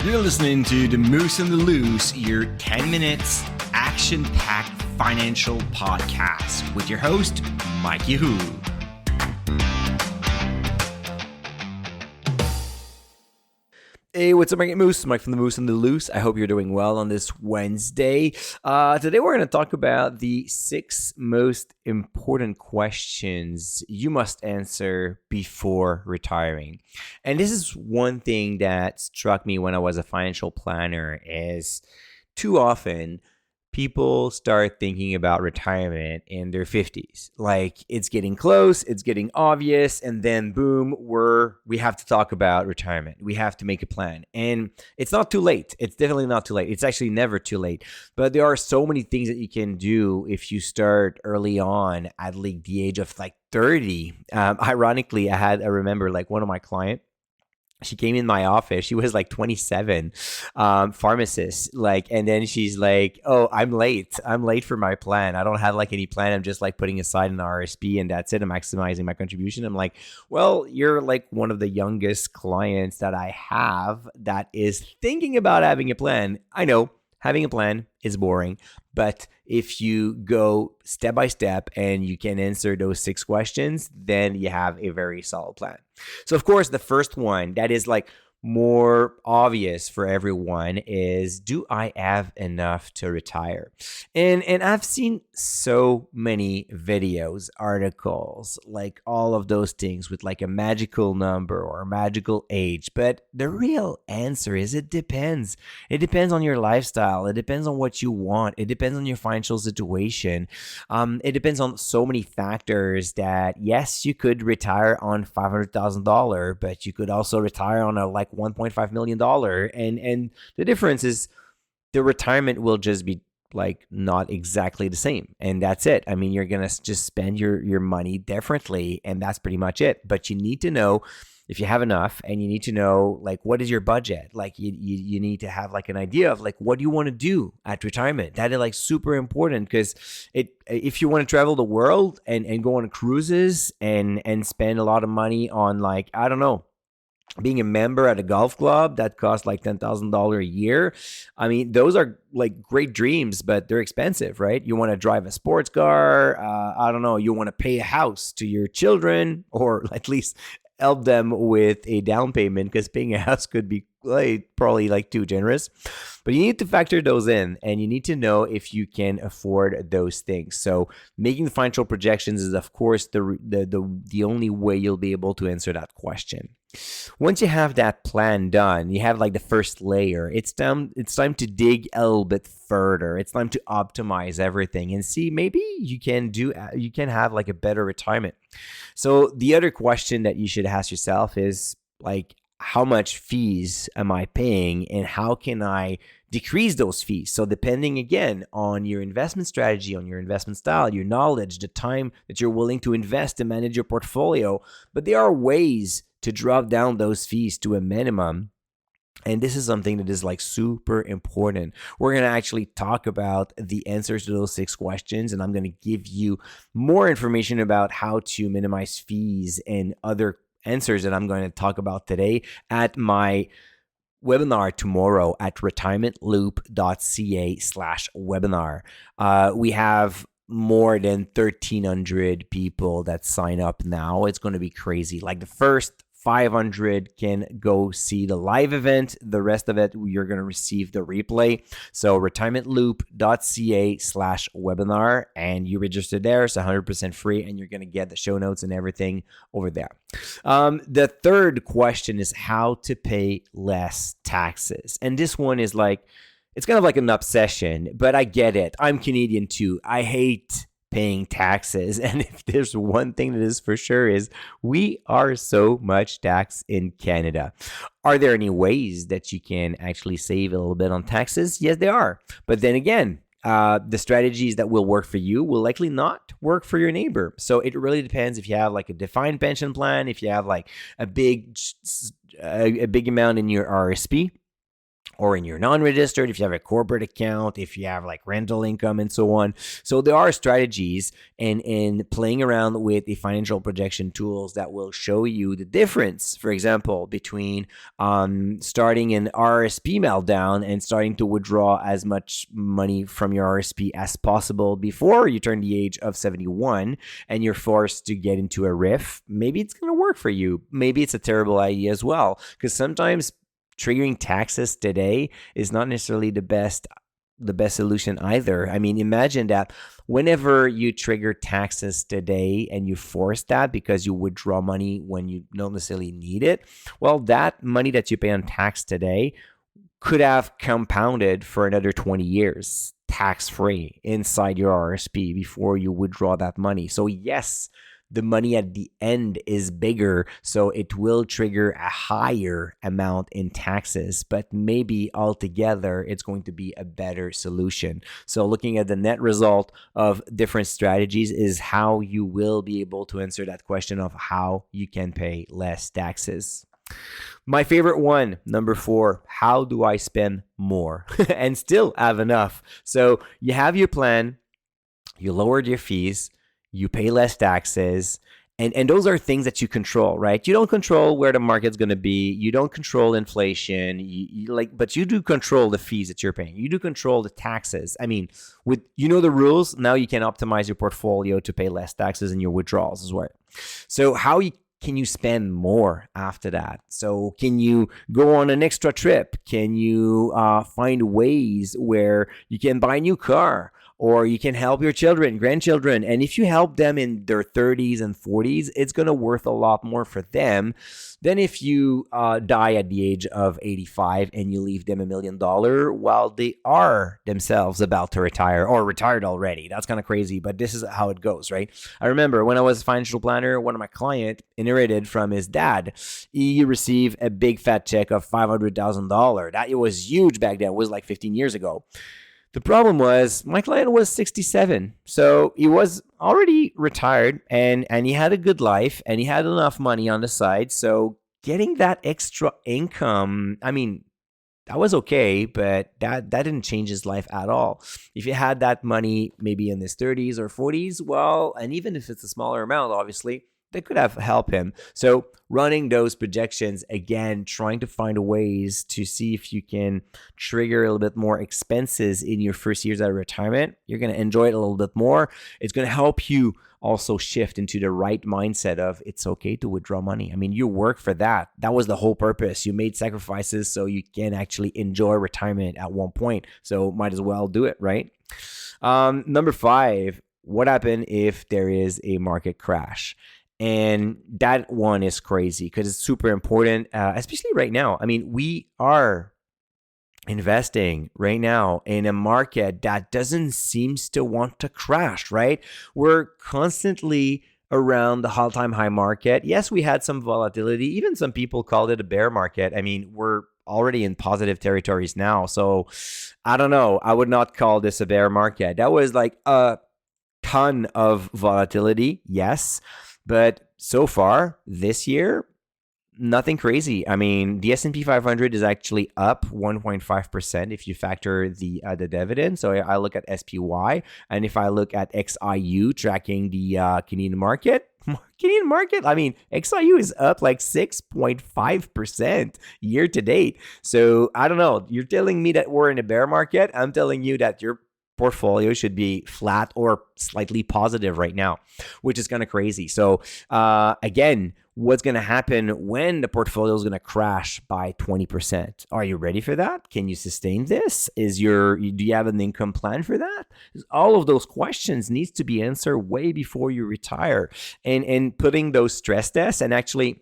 You're listening to The Moose and the Loose, your 10 minutes action-packed financial podcast with your host, Mike Yahoo. Hey, what's up, Mike Moose? Mike from The Moose and the Loose. I hope you're doing well on this Wednesday. Today, we're going to talk about the 6 most important questions you must answer before retiring. And this is one thing that struck me when I was a financial planner is too often people start thinking about retirement in their 50s. Like it's getting close, it's getting obvious, and then boom, we have to talk about retirement. We have to make a plan. And it's not too late. It's definitely not too late. It's actually never too late. But there are so many things that you can do if you start early on at like the age of like 30. Ironically, I remember like one of my clients. She came in my office. She was like 27, pharmacist. And then she's like, "Oh, I'm late. I'm late for my plan. I don't have like any plan. I'm just like putting aside an RSP and that's it. I'm maximizing my contribution." I'm like, "Well, you're like one of the youngest clients that I have that is thinking about having a plan." I know having a plan is boring, but if you go step by step and you can answer those 6 questions, then you have a very solid plan. So of course, the first one that is like more obvious for everyone is, do I have enough to retire? And I've seen so many videos, articles, like all of those things with like a magical number or a magical age. But the real answer is it depends. It depends on your lifestyle. It depends on what you want. It depends on your financial situation. It depends on so many factors that, yes, you could retire on $500,000, but you could also retire on a like $1.5 million. And the difference is the retirement will just be like not exactly the same. And that's it. I mean, you're going to just spend your money differently, and that's pretty much it. But you need to know if you have enough, and you need to know like what is your budget. Like you need to have like an idea of like what do you want to do at retirement. That is like super important, because if you want to travel the world and go on cruises and spend a lot of money on like, I don't know, being a member at a golf club that costs like $10,000 a year. I mean, those are like great dreams, but they're expensive, right? You want to drive a sports car. I don't know. You want to pay a house to your children, or at least help them with a down payment, because paying a house could be probably like too generous. But you need to factor those in, and you need to know if you can afford those things. So making the financial projections is, of course, the only way you'll be able to answer that question. Once you have that plan done, you have like the first layer. It's time to dig a little bit further. It's time to optimize everything and see maybe you can have like a better retirement. So the other question that you should ask yourself is like, how much fees am I paying, and how can I decrease those fees? So depending again on your investment strategy, on your investment style, your knowledge, the time that you're willing to invest to manage your portfolio, but there are ways to drop down those fees to a minimum. And this is something that is like super important. We're going to actually talk about the answers to those 6 questions, and I'm going to give you more information about how to minimize fees and other answers that I'm going to talk about today at my webinar tomorrow at retirementloop.ca/webinar. We have more than 1,300 people that sign up now. It's going to be crazy. Like the first 500 can go see the live event. The rest of it, you're going to receive the replay. So retirementloop.ca/webinar, and you register there. It's 100% free, and you're going to get the show notes and everything over there. The third question is how to pay less taxes. And this one is like, it's kind of like an obsession, but I get it. I'm Canadian too. I hate paying taxes. And if there's one thing that is for sure is we are so much taxed in Canada. Are there any ways that you can actually save a little bit on taxes? Yes, there are. But then again, the strategies that will work for you will likely not work for your neighbor. So it really depends if you have like a defined pension plan, if you have like a big amount in your RSP. or in your non-registered, if you have a corporate account, if you have like rental income and so on. So there are strategies and playing around with the financial projection tools that will show you the difference, for example, between starting an RSP meltdown and starting to withdraw as much money from your RSP as possible before you turn the age of 71 and you're forced to get into a RIF. Maybe it's going to work for you. Maybe it's a terrible idea as well, because sometimes triggering taxes today is not necessarily the best solution either. I mean, imagine that whenever you trigger taxes today and you force that because you withdraw money when you don't necessarily need it, well, that money that you pay on tax today could have compounded for another 20 years tax-free inside your RSP before you withdraw that money. So yes, the money at the end is bigger, so it will trigger a higher amount in taxes, but maybe altogether it's going to be a better solution. So looking at the net result of different strategies is how you will be able to answer that question of how you can pay less taxes. My favorite one, number 4, how do I spend more and still have enough? So you have your plan, you lowered your fees, you pay less taxes, and those are things that you control, right? You don't control where the market's going to be. You don't control inflation, but you do control the fees that you're paying. You do control the taxes. I mean, with the rules, now you can optimize your portfolio to pay less taxes and your withdrawals as well. So can you spend more after that? So can you go on an extra trip? Can you find ways where you can buy a new car? Or you can help your children, grandchildren. And if you help them in their 30s and 40s, it's going to worth a lot more for them than if you die at the age of 85 and you leave them $1 million while they are themselves about to retire or retired already. That's kind of crazy, but this is how it goes, right? I remember when I was a financial planner, one of my clients inherited from his dad. He received a big fat check of $500,000. That it was huge back then. It was like 15 years ago. The problem was my client was 67, so he was already retired and he had a good life and he had enough money on the side. So getting that extra income, I mean, that was okay, but that didn't change his life at all. If he had that money maybe in his 30s or 40s, well, and even if it's a smaller amount, obviously, that could have helped him. So running those projections, again, trying to find ways to see if you can trigger a little bit more expenses in your first years out of retirement. You're going to enjoy it a little bit more. It's going to help you also shift into the right mindset of it's okay to withdraw money. I mean, you work for that. That was the whole purpose. You made sacrifices so you can actually enjoy retirement at one point. So might as well do it, right? Number 5, what happened if there is a market crash? And that one is crazy because it's super important, especially right now. I mean, we are investing right now in a market that doesn't seem to want to crash, right? We're constantly around the all-time high market. Yes, we had some volatility. Even some people called it a bear market. I mean, we're already in positive territories now. So I don't know. I would not call this a bear market. That was like a ton of volatility. Yes. But so far this year, nothing crazy. I mean, the S&P 500 is actually up 1.5% if you factor the dividend. So I look at SPY, and if I look at XIU tracking the Canadian market, I mean, XIU is up like 6.5% year to date. So I don't know. You're telling me that we're in a bear market. I'm telling you that your portfolio should be flat or slightly positive right now, which is kind of crazy. So again, what's going to happen when the portfolio is going to crash by 20%? Are you ready for that? Can you sustain this? Do you have an income plan for that? All of those questions needs to be answered way before you retire, and putting those stress tests. And actually,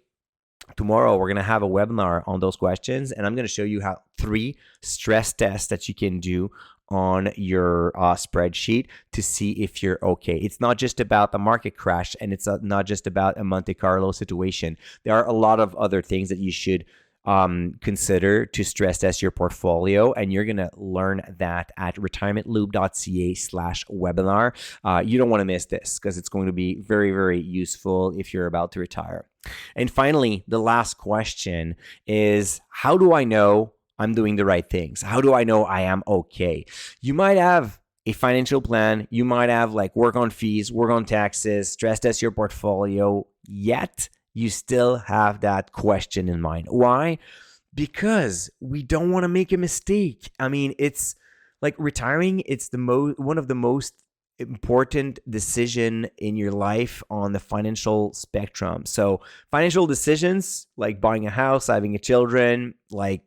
tomorrow we're going to have a webinar on those questions, and I'm going to show you how 3 stress tests that you can do on your spreadsheet to see if you're okay. It's not just about the market crash, and it's not just about a Monte Carlo situation. There are a lot of other things that you should consider to stress test your portfolio, and you're going to learn that at retirementloop.ca/webinar. You don't want to miss this because it's going to be very, very useful if you're about to retire. And finally, the last question is, how do I know I'm doing the right things? How do I know I am okay? You might have a financial plan. You might have like work on fees, work on taxes, stress test your portfolio, yet you still have that question in mind. Why? Because we don't want to make a mistake. I mean, it's like retiring, it's one of the most important decision in your life on the financial spectrum. So financial decisions like buying a house, having a children, like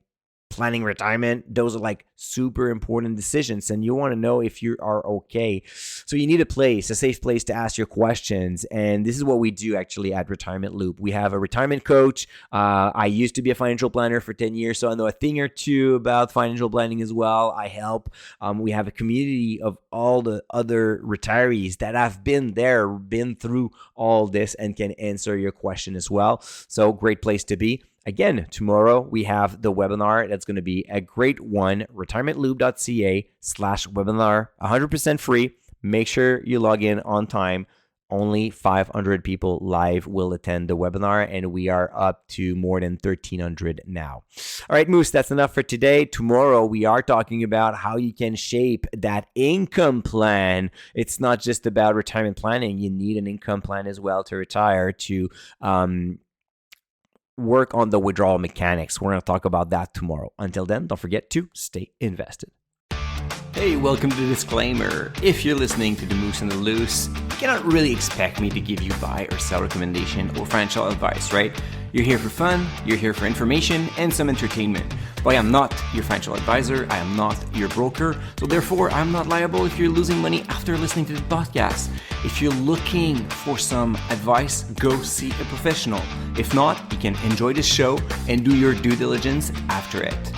planning retirement, those are like super important decisions, and you want to know if you are okay. So you need a safe place to ask your questions, and this is what we do actually at Retirement Loop. We have a retirement coach. I used to be a financial planner for 10 years, so I know a thing or two about financial planning as well. I help. We have a community of all the other retirees that have been through all this, and can answer your question as well. So great place to be. Again, tomorrow we have the webinar. That's going to be a great one, retirementloop.ca/webinar, 100% free. Make sure you log in on time. Only 500 people live will attend the webinar, and we are up to more than 1,300 now. All right, Moose, that's enough for today. Tomorrow, we are talking about how you can shape that income plan. It's not just about retirement planning. You need an income plan as well to retire, to work on the withdrawal mechanics. We're going to talk about that tomorrow. Until then, don't forget to stay invested. Hey, welcome to the disclaimer. If you're listening to The Moose and the Loose, you cannot really expect me to give you buy or sell recommendation or financial advice, right? You're here for fun, you're here for information and some entertainment. But I am not your financial advisor, I am not your broker, so therefore I'm not liable if you're losing money after listening to the podcast. If you're looking for some advice, go see a professional. If not, you can enjoy the show and do your due diligence after it.